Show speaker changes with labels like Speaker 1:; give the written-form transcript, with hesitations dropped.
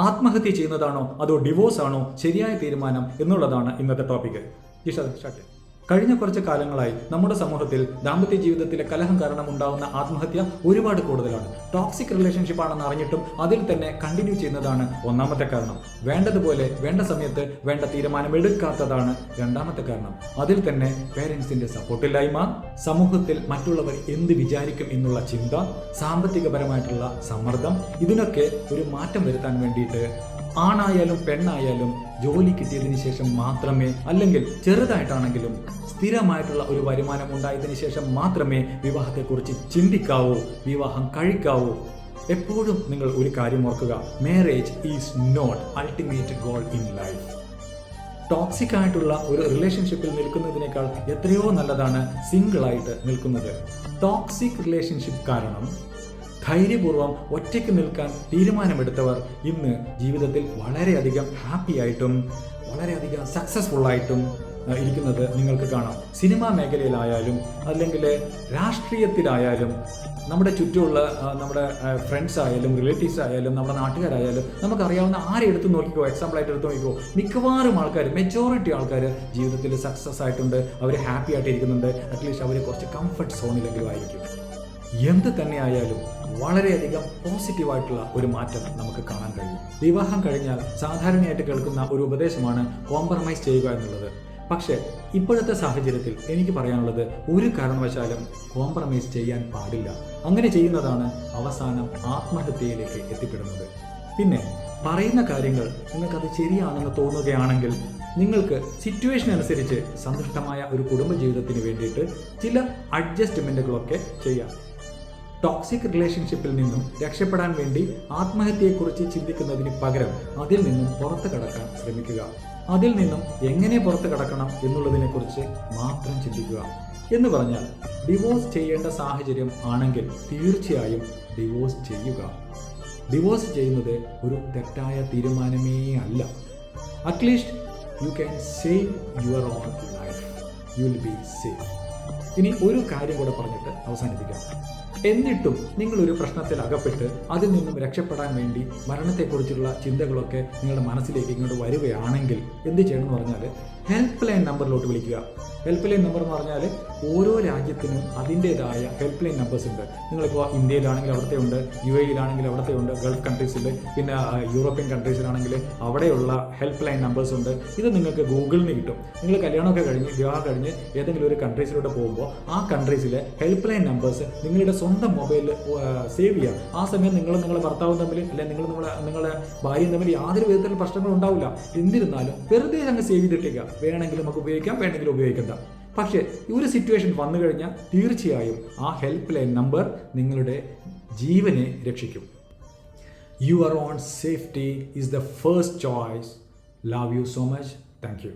Speaker 1: ആത്മഹത്യ ചെയ്യുന്നതാണോ അതോ ഡിവോഴ്സ് ആണോ ശരിയായ തീരുമാനം എന്നുള്ളതാണ് ഇന്നത്തെ ടോപ്പിക്ക്. കഴിഞ്ഞ കുറച്ച് കാലങ്ങളായി നമ്മുടെ സമൂഹത്തിൽ ദാമ്പത്യ ജീവിതത്തിലെ കലഹം കാരണം ഉണ്ടാകുന്ന ആത്മഹത്യ ഒരുപാട് കൂടുതലാണ്. ടോക്സിക് റിലേഷൻഷിപ്പ് ആണെന്ന് അറിഞ്ഞിട്ടും അതിൽ തന്നെ കണ്ടിന്യൂ ചെയ്യുന്നതാണ് ഒന്നാമത്തെ കാരണം. വേണ്ടതുപോലെ വേണ്ട സമയത്ത് വേണ്ട തീരുമാനം എടുക്കാത്തതാണ് രണ്ടാമത്തെ കാരണം. അതിൽ തന്നെ പേരൻസിന്റെ സപ്പോർട്ടില്ലായ്മ, സമൂഹത്തിൽ മറ്റുള്ളവർ എന്ത് വിചാരിക്കും എന്നുള്ള ചിന്ത, സാമ്പത്തികപരമായിട്ടുള്ള സമ്മർദ്ദം, ഇതിനൊക്കെ ഒരു മാറ്റം വരുത്താൻ വേണ്ടിയിട്ട് ആണായാലും പെണ്ണായാലും ജോലി കിട്ടിയതിന് ശേഷം മാത്രമേ, അല്ലെങ്കിൽ ചെറുതായിട്ടാണെങ്കിലും സ്ഥിരമായിട്ടുള്ള ഒരു വരുമാനം ഉണ്ടായതിനു ശേഷം മാത്രമേ വിവാഹത്തെക്കുറിച്ച് ചിന്തിക്കാവൂ, വിവാഹം കഴിക്കാവൂ. എപ്പോഴും നിങ്ങൾ ഒരു കാര്യം ഓർക്കുക, marriage is not ultimate goal in life. Toxic ആയിട്ടുള്ള ഒരു റിലേഷൻഷിപ്പിൽ നിൽക്കുന്നതിനേക്കാൾ എത്രയോ നല്ലതാണ് സിംഗിളായിട്ട് നിൽക്കുന്നത്. ടോക്സിക് റിലേഷൻഷിപ്പ് കാരണം ധൈര്യപൂർവ്വം ഒറ്റയ്ക്ക് നിൽക്കാൻ തീരുമാനമെടുത്തവർ ഇന്ന് ജീവിതത്തിൽ വളരെയധികം ഹാപ്പി ആയിട്ടും വളരെയധികം സക്സസ്ഫുള്ളായിട്ടും ഇരിക്കുന്നത് നിങ്ങൾക്ക് കാണാം. സിനിമാ മേഖലയിലായാലും അല്ലെങ്കിൽ രാഷ്ട്രീയത്തിലായാലും നമ്മുടെ ചുറ്റുമുള്ള നമ്മുടെ ഫ്രണ്ട്സ് ആയാലും റിലേറ്റീവ്സ് ആയാലും നമ്മുടെ നാട്ടുകാരായാലും നമുക്കറിയാവുന്ന ആരെ എടുത്ത് നോക്കിക്കോ, എക്സാമ്പിളായിട്ട് എടുത്ത് നോക്കിക്കോ, മിക്കവാറും ആൾക്കാർ, മെജോറിറ്റി ആൾക്കാർ ജീവിതത്തിൽ സക്സസ് ആയിട്ടുണ്ട്, അവർ ഹാപ്പി ആയിട്ട് ഇരിക്കുന്നുണ്ട്. അറ്റ്ലീസ്റ്റ് അവർ കുറച്ച് കംഫർട്ട് സോണിലെങ്കിലും ആയിരിക്കും. എന്ത് തന്നെയായാലും വളരെയധികം പോസിറ്റീവായിട്ടുള്ള ഒരു മാറ്റം നമുക്ക് കാണാൻ കഴിയും. വിവാഹം കഴിഞ്ഞാൽ സാധാരണയായിട്ട് കേൾക്കുന്ന ഒരു ഉപദേശമാണ് കോംപ്രമൈസ് ചെയ്യുക എന്നുള്ളത്. പക്ഷേ ഇപ്പോഴത്തെ സാഹചര്യത്തിൽ എനിക്ക് പറയാനുള്ളത്, ഒരു കാരണവശാലും കോംപ്രമൈസ് ചെയ്യാൻ പാടില്ല. അങ്ങനെ ചെയ്യുന്നതാണ് അവസാനം ആത്മഹത്യയിലേക്ക് എത്തിപ്പെടുന്നത്. പിന്നെ പറയുന്ന കാര്യങ്ങൾ നിങ്ങൾക്കത് ശരിയാണെന്ന് തോന്നുകയാണെങ്കിൽ നിങ്ങൾക്ക് സിറ്റുവേഷൻ അനുസരിച്ച് സന്തുഷ്ടമായ ഒരു കുടുംബജീവിതത്തിന് വേണ്ടിയിട്ട് ചില അഡ്ജസ്റ്റ്മെൻറ്റുകളൊക്കെ ചെയ്യാം. ടോക്സിക് റിലേഷൻഷിപ്പിൽ നിന്നും രക്ഷപ്പെടാൻ വേണ്ടി ആത്മഹത്യയെക്കുറിച്ച് ചിന്തിക്കുന്നതിന് പകരം അതിൽ നിന്നും പുറത്തു കടക്കാൻ ശ്രമിക്കുക. അതിൽ നിന്നും എങ്ങനെ പുറത്തു കടക്കണം എന്നുള്ളതിനെക്കുറിച്ച് മാത്രം ചിന്തിക്കുക. എന്ന് പറഞ്ഞാൽ ഡിവോഴ്സ് ചെയ്യേണ്ട സാഹചര്യം ആണെങ്കിൽ തീർച്ചയായും ഡിവോഴ്സ് ചെയ്യുക. ഡിവോഴ്സ് ചെയ്യുന്നത് ഒരു തെറ്റായ തീരുമാനമേ അല്ല. At least you can save your own life, you will be safe. ഇനി ഒരു കാര്യം കൂടെ പറഞ്ഞിട്ട് അവസാനിപ്പിക്കാം. എന്നിട്ടും നിങ്ങളൊരു പ്രശ്നത്തിൽ അകപ്പെട്ട് അതിൽ നിന്നും രക്ഷപ്പെടാൻ വേണ്ടി മരണത്തെക്കുറിച്ചുള്ള ചിന്തകളൊക്കെ നിങ്ങളുടെ മനസ്സിലേക്ക് ഇങ്ങോട്ട് വരികയാണെങ്കിൽ എന്ത് ചെയ്യണമെന്ന് പറഞ്ഞാൽ ഹെൽപ്പ് ലൈൻ നമ്പറിലോട്ട് വിളിക്കുക. ഹെൽപ്പ് ലൈൻ നമ്പർ എന്ന് പറഞ്ഞാൽ ഓരോ രാജ്യത്തിനും അതിൻ്റേതായ ഹെൽപ്പ് ലൈൻ നമ്പേഴ്സ് ഉണ്ട്. നിങ്ങളിപ്പോൾ ഇന്ത്യയിലാണെങ്കിൽ അവിടുത്തെ ഉണ്ട്, UAE-യിലാണെങ്കിൽ അവിടുത്തെ ഉണ്ട്, ഗൾഫ് കൺട്രീസിൽ, പിന്നെ യൂറോപ്യൻ കൺട്രീസിലാണെങ്കിൽ അവിടെയുള്ള ഹെൽപ്പ് ലൈൻ നമ്പേഴ്സ് ഉണ്ട്. ഇത് നിങ്ങൾക്ക് ഗൂഗിളിൽ നിന്ന് കിട്ടും. നിങ്ങൾ കല്യാണമൊക്കെ കഴിഞ്ഞ് വിവാഹം കഴിഞ്ഞ് ഏതെങ്കിലും ഒരു കൺട്രീസിലൂടെ പോകുമ്പോൾ ആ കൺട്രീസിലെ ഹെൽപ്പ് ലൈൻ നമ്പേഴ്സ് നിങ്ങളുടെ സ്വന്തം മൊബൈലിൽ സേവ് ചെയ്യുക. ആ സമയം നിങ്ങളുടെ ഭർത്താവും തമ്മിൽ അല്ലെങ്കിൽ നിങ്ങളുടെ ഭാര്യയും തമ്മിൽ യാതൊരു വിധത്തിലുള്ള പ്രശ്നങ്ങളും ഉണ്ടാവില്ല. എന്നിരുന്നാലും വെറുതെ അങ്ങ് സേവ് ചെയ്തിട്ടേക്കുക. വേണമെങ്കിൽ നമുക്ക് ഉപയോഗിക്കാം, വേണമെങ്കിലും ഉപയോഗിക്കണ്ട. പക്ഷേ ഒരു സിറ്റുവേഷൻ വന്നു കഴിഞ്ഞാൽ തീർച്ചയായും ആ ഹെൽപ്പ് ലൈൻ നമ്പർ നിങ്ങളുടെ ജീവനെ രക്ഷിക്കും. Your own safety is the first choice. Love you so much. Thank you.